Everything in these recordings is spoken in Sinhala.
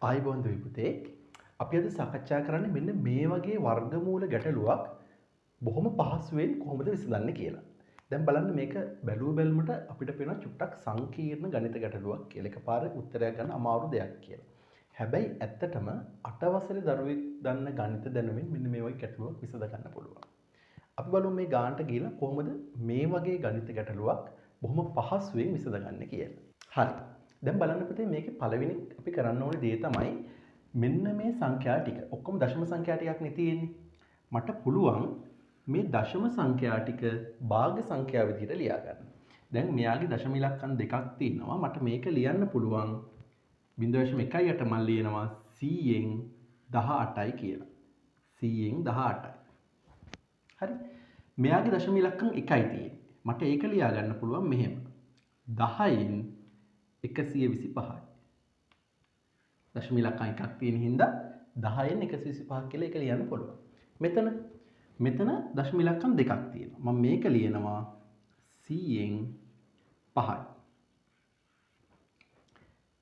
ආයිබෝන් දුවේ පුතේ. අපි අද සාකච්ඡා කරන්නේ මෙන්න මේ වගේ වර්ගමූල ගැටලුවක් බොහොම පහසුවෙන් කොහොමද විසඳන්නේ කියලා. දැන් බලන්න මේක බැලුව බැලමට අපිට පේනවා චුට්ටක් සංකීර්ණ ගණිත ගැටලුවක් කියලා. එකපාරේ උත්තරයක් ගන්න අමාරු දෙයක් කියලා. හැබැයි ඇත්තටම 8 වසරේ දරුවෙක් දන්න ගණිත දැනුමින් මෙන්න මේ වගේ ගැටලුවක් විසඳ ගන්න පුළුවන්. අපි බලමු මේ ගානට ගිහලා කොහොමද මේ වගේ ගණිත ගැටලුවක් බොහොම පහසුවෙන් විසඳගන්නේ කියලා. හරි. දැන් බලන්න පුතේ මේකේ පළවෙනි අපි කරන්න ඕනේ දේ තමයි මෙන්න මේ සංඛ්‍යා ටික. ඔක්කොම දශම සංඛ්‍යා ටිකක් නේ තියෙන්නේ. මට පුළුවන් මේ දශම සංඛ්‍යා ටික භාග සංඛ්‍යා විදිහට ලියා ගන්න. දැන් මෙයාගේ දශම ඉලක්කම් දෙකක් තියෙනවා. මට මේක ලියන්න පුළුවන් 0.18 මම ලියනවා 100න් 18යි කියලා. 100න් 18යි. හරි. මෙයාගේ දශම ඉලක්කම් එකයි තියෙන්නේ. මට ඒක ලියා ගන්න පුළුවන් මෙහෙම. 10න් 125යි. දශම ඉලක්කම් එකක් තියෙන හින්දා 10න් 125 කියලා ඒක ලියන්න පුළුවන්. මෙතන දශම ඉලක්කම් දෙකක් තියෙනවා. මම මේක ලියනවා 100න් 5යි.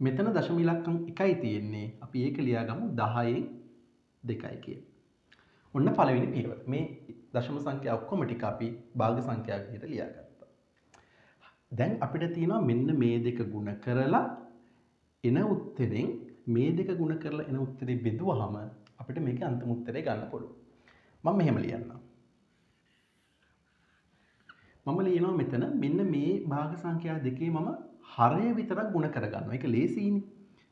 මෙතන දශම ඉලක්කම් එකයි තියෙන්නේ. අපි ඒක ලියාගමු 10න් 2යි කියලා. ඔන්න පළවෙනි පියවර. මේ දශම සංඛ්‍යා ඔක්කොම ටික අපි භාග සංඛ්‍යා විදිහට ලියාගත්තා. දැන් අපිට තියෙනවා මෙන්න මේ දෙක ගුණ කරලා එන උත්තරෙන් මේ දෙක ගුණ කරලා එන උත්තරේ බෙදුවහම අපිට මේකේ අන්තිම උත්තරේ ගන්න පුළුවන්. මම මෙහෙම ලියන්නම්. මම ලියනවා මෙතන මෙන්න මේ භාග සංඛ්‍යා දෙකේ මම හරය විතරක් ගුණ කරගන්නවා. ඒක ලේසියිනේ.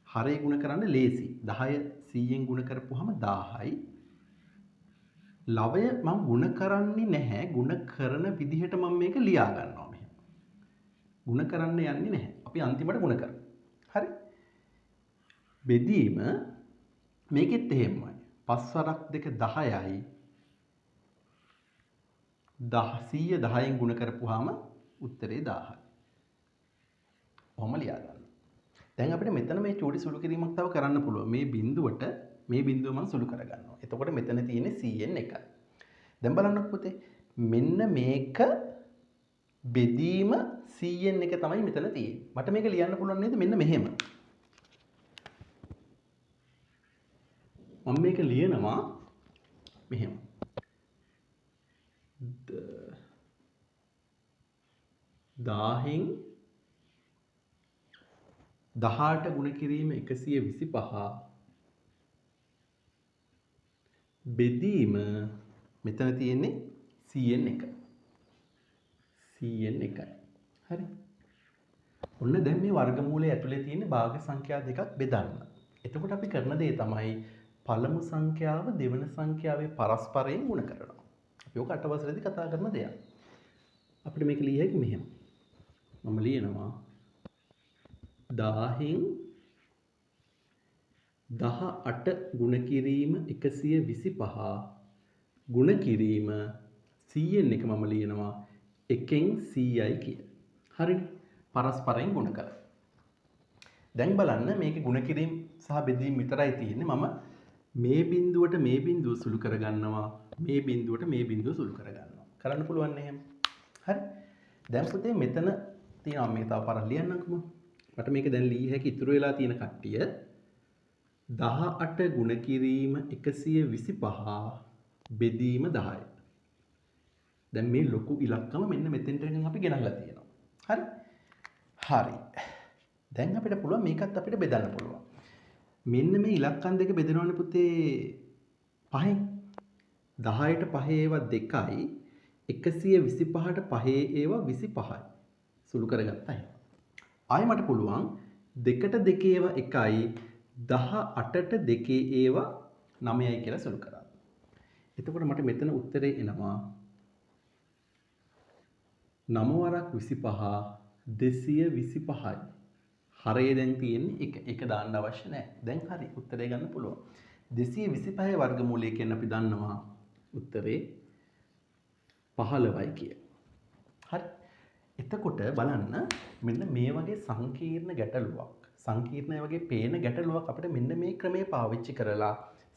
හරය ගුණ කරන්න ලේසි. 10 100ෙන් ගුණ කරපුවාම 1000යි. ලවය මම ගුණ කරන්නේ නැහැ. ගුණ කරන විදිහට මම මේක ලියා ගන්නවා මෙහෙම. ගුණ කරන්න යන්නේ නැහැ. අපි අන්තිමට ගුණ කරමු. හරි? බෙදීම මේකෙත් එහෙමයි. 5 වරක් 2 10යි. 100 10න් ගුණ කරපුවාම උත්තරේ 1000යි. ඔහොම ලියා ගන්න. දැන් අපිට මෙතන මේ චූටි සුළු කිරීමක් තව කරන්න පුළුවන්. මේ බිඳුවට මේ බිඳුව මම සුළු කරගන්නවා. එතකොට මෙතන තියෙන්නේ 100න් 1යි. දැන් බලන්නකො පුතේ. මෙන්න මේක බෙදීම 100න් 1 තමයි මෙතන තියෙන්නේ. මට මේක ලියන්න පුළුවන් නේද? මෙන්න මෙහෙම. මම මේක ලියනවා මෙහෙම. 10න් 18 ගුණ කිරීම 125 බෙදීම මෙතන තියෙන්නේ 100න් 1. 100න් 1යි. හරි. ඔන්න දැන් මේ වර්ගමූලයේ ඇතුලේ තියෙන භාග සංඛ්‍යා දෙකක් බෙදන්න. එතකොට අපි කරන දේ තමයි පළමු සංඛ්‍යාව දෙවන සංඛ්‍යාවේ පරස්පරයෙන් ගුණ කරනවා. අපි ඔක 8 වසරේදී කතා කරන දෙයක්. අපිට මේක ලිය හැකි මෙහෙම. මම ලියනවා 10න් 18 ගුණ කිරීම 125 ගුණ කිරීම 100න් 1 මම ලියනවා 1න් 100යි කියලා. හරිනේ. පරස්පරයෙන් ගුණ කරලා. දැන් බලන්න මේකේ ගුණ කිරීම සහ බෙදීම විතරයි තියෙන්නේ. මම මේ බිඳුවට මේ බිඳුව සුළු කරගන්නවා. මේ බිඳුවට මේ බිඳුව සුළු කරගන්නවා. කරන්න පුළුවන් නේ එහෙම. හරි. දැන් පුතේ මෙතන තියෙනවා මේක තව පාරක් ලියන්නම්කෝ. මට මේක දැන් ලිය හැකි ඉතුරු වෙලා තියෙන කට්ටිය 18 ගුණ කිරීම 125 බෙදීම 10යි. දැන් මේ ලොකු ඉලක්කම මෙන්න මෙතෙන්ට අපි ගෙනල්ලා තියෙනවා. හරි? හරි. දැන් අපිට පුළුවන් මේකත් අපිට බෙදන්න පුළුවන්. මෙන්න මේ ඉලක්කම් දෙක බෙදනවනේ පුතේ 5න්. 10ට 5 ඒවා 2යි. 125ට 5 ඒවා 25යි. සුළු කරගත්තා එහෙනම්. ආයෙ මට පුළුවන් 2ට 2 ඒවා 1යි. 18ට 2 ඒවා 9යි කියලා සුළු කරා. එතකොට මට මෙතන උත්තරේ එනවා 9 වරක් 25 225යි. හරය දැන් තියෙන්නේ 1. ඒක දාන්න අවශ්‍ය නැහැ. දැන් හරි උත්තරේ ගන්න පුළුවන්. 225 වර්ගමූලය කියන්නේ අපි දන්නවා උත්තරේ 15යි කියලා. හරි. එතකොට බලන්න මෙන්න මේ වගේ සංකීර්ණ ගැටලුවක් සංකීර්ණය වගේ පේන ගැටලුවක් අපිට මෙන්න මේ ක්‍රමයේ පාවිච්චි කරලා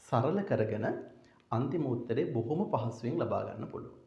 සරල කරගෙන අන්තිම උත්තරේ බොහොම පහසුවෙන් ලබා ගන්න පුළුවන්.